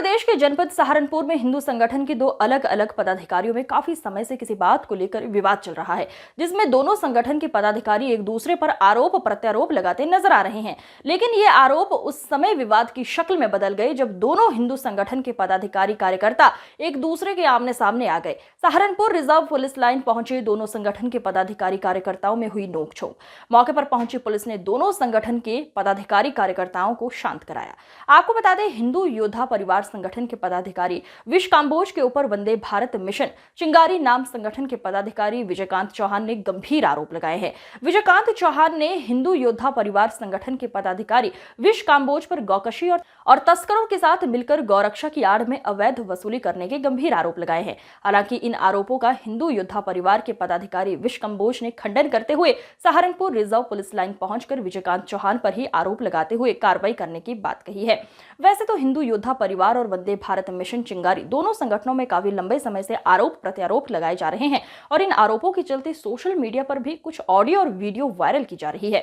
प्रदेश के जनपद सहारनपुर में हिंदू संगठन के दो अलग अलग पदाधिकारियों में काफी समय से किसी बात को लेकर विवाद चल रहा है, जिसमें दोनों संगठन के पदाधिकारी एक दूसरे पर आरोप प्रत्यारोप लगाते नजर आ रहे हैं। लेकिन ये आरोप उस समय विवाद की शक्ल में बदल गए जब दोनों हिंदू संगठन के पदाधिकारी कार्यकर्ता एक दूसरे के आमने सामने आ गए। सहारनपुर रिजर्व पुलिस लाइन पहुंचे दोनों संगठन के पदाधिकारी कार्यकर्ताओं में हुई नोकझोंक। मौके पर पहुंची पुलिस ने दोनों संगठन के पदाधिकारी कार्यकर्ताओं को शांत कराया। आपको बता दें, हिंदू योद्धा परिवार संगठन के पदाधिकारी विश कांबोज के ऊपर वंदे भारत मिशन चिंगारी नाम संगठन के पदाधिकारी विजयकांत चौहान ने गंभीर आरोप लगाए हैं। विजयकांत चौहान ने हिंदू योद्धा परिवार संगठन के पदाधिकारी विश कांबोज पर गौकशी और तस्करों के साथ मिलकर गौरक्षा की आड़ में अवैध वसूली करने के गंभीर आरोप लगाए हैं। हालांकि इन आरोपों का हिंदू योद्धा परिवार के पदाधिकारी विश कांबोज ने खंडन करते हुए सहारनपुर रिजर्व पुलिस लाइन पहुंचकर विजयकांत चौहान पर ही आरोप लगाते हुए कार्रवाई करने की बात कही है। वैसे तो हिंदू योद्धा परिवार और वंदे भारत मिशन चिंगारी दोनों संगठनों में काफी लंबे समय से आरोप प्रत्यारोप लगाए जा रहे हैं और इन आरोपों के चलते सोशल मीडिया पर भी कुछ ऑडियो और वीडियो वायरल की जा रही है।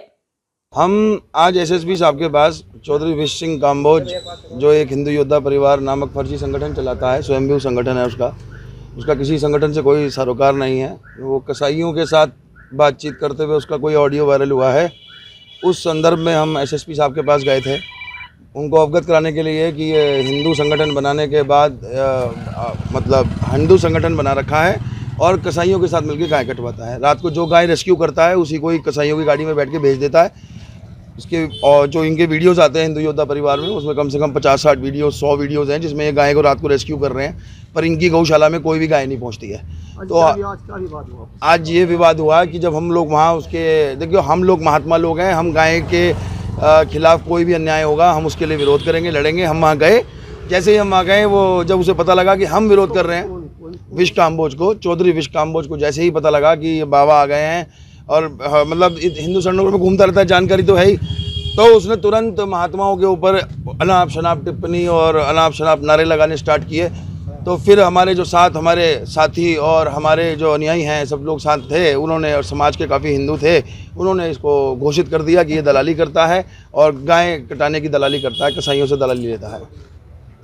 हम आज एसएसपी साहब के पास चौधरी विश सिंह कांबोज, जो एक हिंदू योद्धा परिवार नामक फर्जी संगठन चलाता है, स्वयंभू संगठन है उसका किसी संगठन से कोई सरोकार नहीं है। वो कसाईयों के साथ बातचीत करते हुए उसका कोई ऑडियो वायरल हुआ है। उस संदर्भ में हम एसएसपी साहब के पास गए थे, उनको अवगत कराने के लिए कि ये हिंदू संगठन बनाने के बाद मतलब हिंदू संगठन बना रखा है और कसाईयों के साथ मिलकर गाय कटवाता है। रात को जो गाय रेस्क्यू करता है उसी को ही कसाईयों की गाड़ी में बैठ के भेज देता है। इसके और जो इनके वीडियोस आते हैं हिंदू योद्धा परिवार में, उसमें कम से कम 50-60 वीडियो 100 वीडियोज़ हैं जिसमें ये गाय को रात को रेस्क्यू कर रहे हैं, पर इनकी गौशाला में कोई भी गाय नहीं पहुंचती है। तो आज ये विवाद हुआ कि जब हम लोग वहाँ उसके देखिए, हम लोग महात्मा लोग हैं, हम गाय के खिलाफ कोई भी अन्याय होगा हम उसके लिए विरोध करेंगे, लड़ेंगे। हम वहाँ गए, जैसे ही हम वहाँ गए, वो जब उसे पता लगा कि हम विरोध कर रहे हैं, विश कांबोज को, चौधरी विश कांबोज को जैसे ही पता लगा कि बाबा आ गए हैं और मतलब हिंदू संगठन में घूमता रहता है, जानकारी तो है ही, तो उसने तुरंत महात्माओं के ऊपर अनाप शनाप टिप्पणी और अनाप शनाप नारे लगाने स्टार्ट किए। तो फिर हमारे जो साथ हमारे साथी और हमारे जो अनुयायी हैं, सब लोग साथ थे, उन्होंने, और समाज के काफ़ी हिंदू थे, उन्होंने इसको घोषित कर दिया कि ये दलाली करता है और गाय कटाने की दलाली करता है, कसाईयों से दलाली लेता है।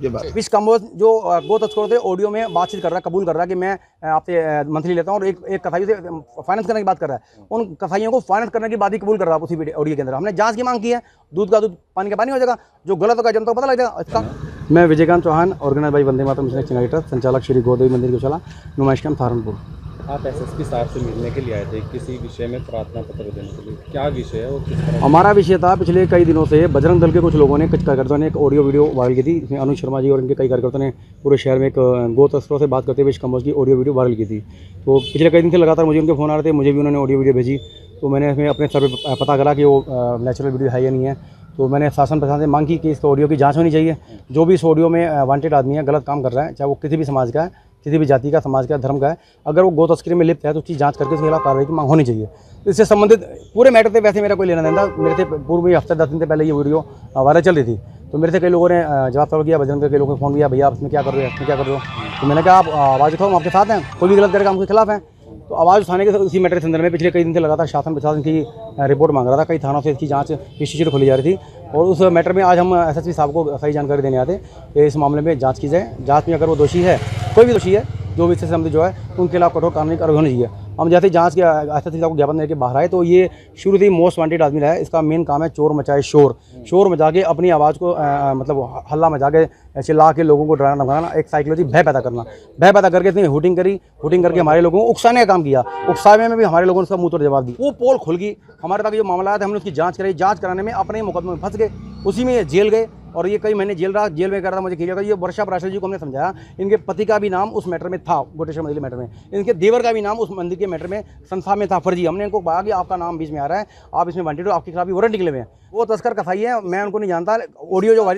ये बात विश कांबोज जो गो तस्कर थे, ऑडियो में बातचीत कर रहा है, कबूल कर रहा है कि मैं आपसे मंथली लेता हूँ और एक कसाई से फाइनेंस करने की बात कर रहा है। उन कसाईयों को फाइनेंस करने की बात ही कबूल कर रहा है उसी ऑडियो के अंदर। हमने जांच की मांग की है, दूध का दूध पानी का पानी हो जाएगा, जो गलत होगा जनता को पता लग जाएगा इसका। मैं Vijaykant Chauhan, organise by Vande Mataram mission Chingari trust, संचालक श्री गोदेवी मंदिर गौशाला, नुमाइश कैंप सहारनपुर। आप एसएसपी साहब से मिलने के लिए आए थे किसी विषय में प्रार्थना पत्र देने के लिए, क्या विषय है और किस तरह? हमारा विषय था, पिछले कई दिनों से बजरंग दल के कुछ लोगों ने, कुछ कार्यकर्ताओं ने एक ऑडियो वीडियो वायरल की थी। इसमें अनुज शर्मा जी और इनके कई कार्यकर्ताओं ने पूरे शहर में एक गो तस्करों से बात करते हुए विश कांबोज की ऑडियो वीडियो वायरल की थी। तो पिछले कई दिन से लगातार मुझे उनके फ़ोन आ रहे थे, मुझे भी उन्होंने ऑडियो वीडियो भेजी। तो मैंने इसमें अपने स्तर पर पता करा कि वो नेचुरल वीडियो है या नहीं है। तो मैंने शासन प्रशासन से मांग की कि इस ऑडियो की जांच होनी चाहिए। जो भी इस ऑडियो में वांटेड आदमी है, गलत काम कर रहा है, चाहे वो किसी भी समाज का है, किसी भी जाति का, समाज का, धर्म का है, अगर वो गो तस्करी में लिप्त है तो उसकी जांच करके उसके खिलाफ कार्रवाई की मांग होनी चाहिए। इससे संबंधित पूरे मैटर से वैसे मेरा कोई लेना देना, मेरे से पूर्व में हफ्ते 10 दिन से पहले ये वीडियो वायरल चल रही थी। तो मेरे से कई लोगों ने जवाब सवाल किया, बजरंग दल के लोगों ने फ़ोन किया, भैया आप इसमें क्या कर रहे हो, इसमें क्या कर रहे हो। तो मैंने कहा आप आवाज़ उठाओ, हम आपके साथ हैं, कोई भी गलत करेगा हम उसके खिलाफ हैं। तो आवाज़ उठाने के उसी मैटर के अंदर में पिछले कई दिन से लगातार शासन प्रशासन की रिपोर्ट मांग रहा था। कई थानों से इसकी जांच इंस्टीट्यूट खोली जा रही थी और उस मैटर में आज हम एसएसपी साहब को सही जानकारी देने आते कि इस मामले में जांच की जाए। जांच में अगर वो दोषी है, कोई भी दोषी है जो भी इससे संबंधित जो है, तो उनके खिलाफ कठोर कानूनी कार्रवाई होनी चाहिए। हम जैसे जांच के एसएसपी साहब को ज्ञापन देकर बाहर आए तो ये शुरू से मोस्ट वांटेड आदमी रहा है। इसका मेन काम है चोर मचाए शोर, शोर मचा के अपनी आवाज़ को मतलब हल्ला मचा के चिल्ला के लोगों को डराना धमकाना, एक साइकोलॉजी भय पैदा करना, भय पैदा करके इसने हुटिंग करी, हुटिंग करके हमारे लोगों को उकसाने का काम किया। उकसावे में भी हमारे लोगों ने उसका मुंह तोड़ जवाब दी। वो पोल खुल गई, हमारे तक जो मामला आया था हमने उसकी जाँच कराई। जाँच कराने में अपने मुकदमे में फंस गए, उसी में जेल गए और ये कई महीने जेल रहा। जेल में कर रहा मुझे क्लियर कर, ये वर्षा पराशर जी को हमने समझाया, इनके पति का भी नाम उस मैटर में था, गोटेश्वर मंदिर मैटर में, इनके देवर का भी नाम उस मंदिर के मैटर में संस्था में था फर्जी। हमने इनको कहा कि आपका नाम बीच में आ रहा है, आप इसमें वांटेड हो, आपके खिलाफ भी वारंट निकले हुए हैं। वो तस्कर कसाई है, मैं उनको नहीं जानता। ऑडियो जो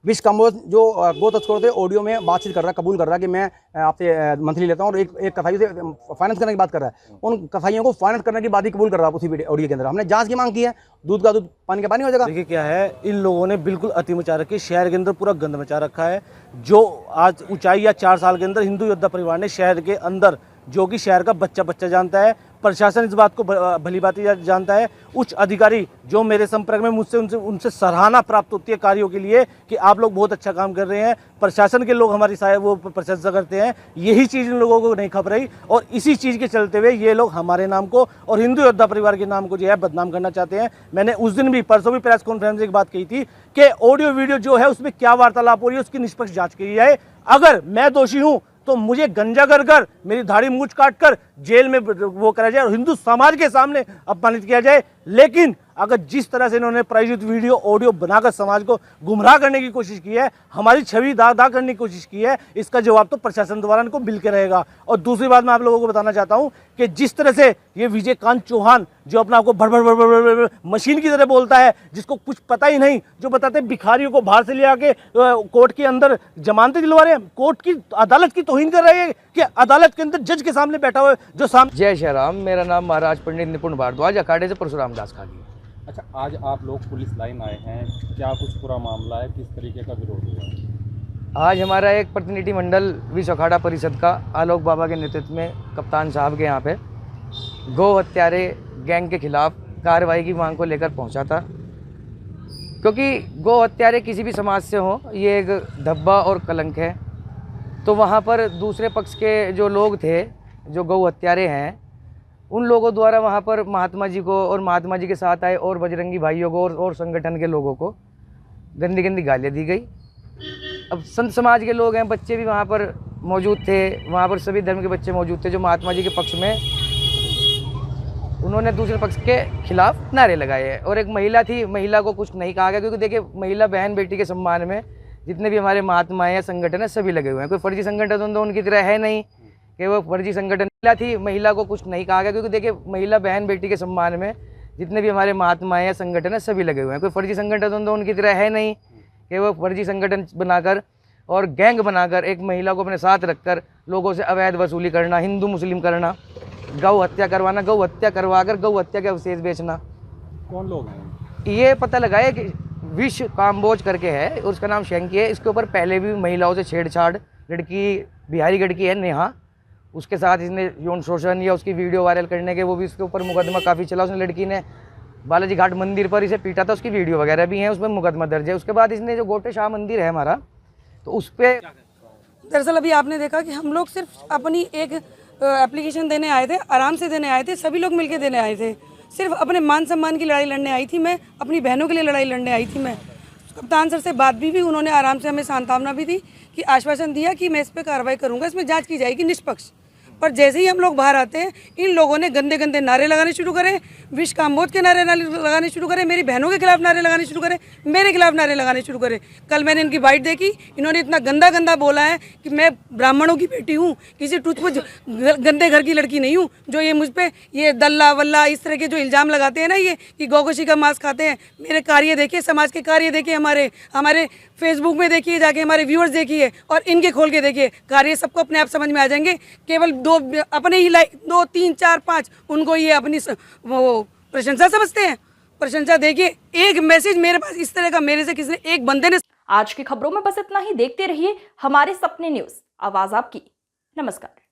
विश कांबोज जो गो तस्कर थे, ऑडियो में बातचीत कर रहा है, कबूल कर रहा है कि मैं आपसे मंथली लेता हूँ और एक कसाई से फाइनेंस करने की बात कर रहा है। उन कसाईयों को फाइनेंस करने की बात ही कबूल कर रहा है उसी ऑडियो के अंदर। हमने जांच की मांग की है, दूध का दूध पानी का पानी हो जाएगा। देखिए क्या है, इन लोगों ने बिल्कुल अति मचा रखी है, शहर के अंदर पूरा गंद मचा रखा है। जो आज ऊंचाई या 4 साल के अंदर हिंदू योद्धा परिवार ने शहर के अंदर, जो कि शहर का बच्चा बच्चा जानता है, प्रशासन इस बात को भली भांति जानता है। उच्च अधिकारी जो मेरे संपर्क में मुझसे उनसे सराहना प्राप्त होती है कार्यों के लिए कि आप लोग बहुत अच्छा काम कर रहे हैं। प्रशासन के लोग हमारी वो प्रशंसा करते हैं। यही चीज़ इन लोगों को नहीं खप रही और इसी चीज़ के चलते हुए ये लोग हमारे नाम को और हिंदू योद्धा परिवार के नाम को जो है बदनाम करना चाहते हैं। मैंने उस दिन भी परसों भी प्रेस कॉन्फ्रेंस में एक बात कही थी कि ऑडियो वीडियो जो है उसमें क्या वार्तालाप हो रही है उसकी निष्पक्ष जाँच की जाए। अगर मैं दोषी हूँ तो मुझे गंजा कर मेरी दाढ़ी मूंछ काट कर जेल में वो करा जाए और हिंदू समाज के सामने अपमानित किया जाए। लेकिन अगर जिस तरह से इन्होंने प्रायोजित वीडियो ऑडियो बनाकर समाज को गुमराह करने की कोशिश की है, हमारी छवि दाग करने की कोशिश की है, इसका जवाब तो प्रशासन द्वारा इनको मिल के रहेगा। और दूसरी बात मैं आप लोगों को बताना चाहता हूं कि जिस तरह से ये विजयकांत चौहान जो अपना आपको भड़ मशीन की तरह बोलता है, जिसको कुछ पता ही नहीं, जो बताते हैं भिखारियों को बाहर से ले आके कोर्ट के अंदर जमानतें दिलवा रहे हैं, कोर्ट की अदालत की तौहीन कर रहे हैं कि अदालत के अंदर जज के सामने बैठा हुआ है जो सामने। जय श्री राम। मेरा नाम महाराज पंडित निपुण भारद्वाज, अखाड़े से परशुराम दास खागी। अच्छा, आज आप लोग पुलिस लाइन आए हैं, क्या कुछ पूरा मामला है, किस तरीके का विरोध हुआ है? आज हमारा एक प्रतिनिधि मंडल विश्व अखाड़ा परिषद का आलोक बाबा के नेतृत्व में कप्तान साहब के यहाँ पे गौ हत्यारे गैंग के खिलाफ कार्रवाई की मांग को लेकर पहुँचा था। क्योंकि गौ हत्यारे किसी भी समाज से हो, ये एक धब्बा और कलंक है। तो वहाँ पर दूसरे पक्ष के जो लोग थे, जो गौ हत्यारे हैं, उन लोगों द्वारा वहाँ पर महात्मा जी को और महात्मा जी के साथ आए और बजरंगी भाइयों को और संगठन के लोगों को गंदी गंदी गालियाँ दी गई। अब संत समाज के लोग हैं, बच्चे भी वहाँ पर मौजूद थे, वहाँ पर सभी धर्म के बच्चे मौजूद थे जो महात्मा जी के पक्ष में, उन्होंने दूसरे पक्ष के खिलाफ नारे लगाए हैं। और एक महिला थी, महिला को कुछ नहीं कहा गया, क्योंकि देखिए महिला बहन बेटी के सम्मान में जितने भी हमारे महात्माएँ हैं, संगठन है, सभी लगे हुए हैं। कोई फर्जी संगठन तो उनकी तरह है नहीं कि वो फर्जी संगठन। महिला थी, महिला को कुछ नहीं कहा गया, क्योंकि देखिए महिला बहन बेटी के सम्मान में जितने भी हमारे महात्माएँ हैं, संगठन है, सभी लगे हुए हैं। कोई फर्जी संगठन तो उनकी तरह है नहीं कि वो फर्जी संगठन बनाकर और गैंग बनाकर एक महिला को अपने साथ रखकर लोगों से अवैध वसूली करना, हिंदू मुस्लिम करना, गौ हत्या करवाना, गौ हत्या करवाकर गौ हत्या के अवशेष बेचना। कौन लोग हैं? ये पता लगाया कि विश्व काम्बोज करके है, उसका नाम शेंकी है। इसके ऊपर पहले भी महिलाओं से छेड़छाड़, लड़की बिहारीगढ़ की है नेहा, उसके साथ इसने यौन शोषण या उसकी वीडियो वायरल करने के, वो भी उसके ऊपर मुकदमा काफ़ी चला। उसने लड़की ने बालाजी घाट मंदिर पर इसे पीटा था, उसकी वीडियो वगैरह भी हैं, उसमें मुकदमा दर्ज है। उसके बाद इसने जो गोटे शाह मंदिर है हमारा, तो उस पर दरअसल अभी आपने देखा कि हम लोग सिर्फ अपनी एक एप्लीकेशन देने आए थे, आराम से देने आए थे, सभी लोग मिलकर देने आए थे। सिर्फ अपने मान सम्मान की लड़ाई लड़ने आई थी मैं, अपनी बहनों के लिए लड़ाई लड़ने आई थी मैं। कप्तान सर से बात भी उन्होंने आराम से हमें सांत्वना भी दी कि आश्वासन दिया कि मैं इस पर कार्रवाई करूँगा, इसमें जाँच की जाएगी निष्पक्ष। पर जैसे ही हम लोग बाहर आते हैं, इन लोगों ने गंदे गंदे नारे लगाने शुरू करे, विश्व काम्बोज के नारे लगाने शुरू करे, मेरी बहनों के खिलाफ नारे लगाने शुरू करे, मेरे खिलाफ नारे लगाने शुरू करे। कल मैंने इनकी बाइट देखी, इन्होंने इतना गंदा गंदा बोला है कि मैं ब्राह्मणों की बेटी हूँ, किसी टूथपुछ गंदे घर की लड़की नहीं हूँ, जो ये मुझ पर ये दल्ला वल्ला इस तरह के जो इल्ज़ाम लगाते हैं ना, ये कि गौगोशी का मांस खाते हैं। मेरे कार्य देखिए, समाज के कार्य देखिए, हमारे फेसबुक में देखिए, जाके हमारे व्यूअर्स देखिए और इनके खोल के देखिए, कार्य सबको अपने आप समझ में आ जाएंगे। केवल दो अपने ही 2 3 4 5 उनको ये अपनी वो प्रशंसा समझते हैं। प्रशंसा देखिए, एक मैसेज मेरे पास इस तरह का मेरे से किसी ने एक बंदे ने। आज की खबरों में बस इतना ही। देखते रहिए हमारे सपने न्यूज़, आवाज आपकी। नमस्कार।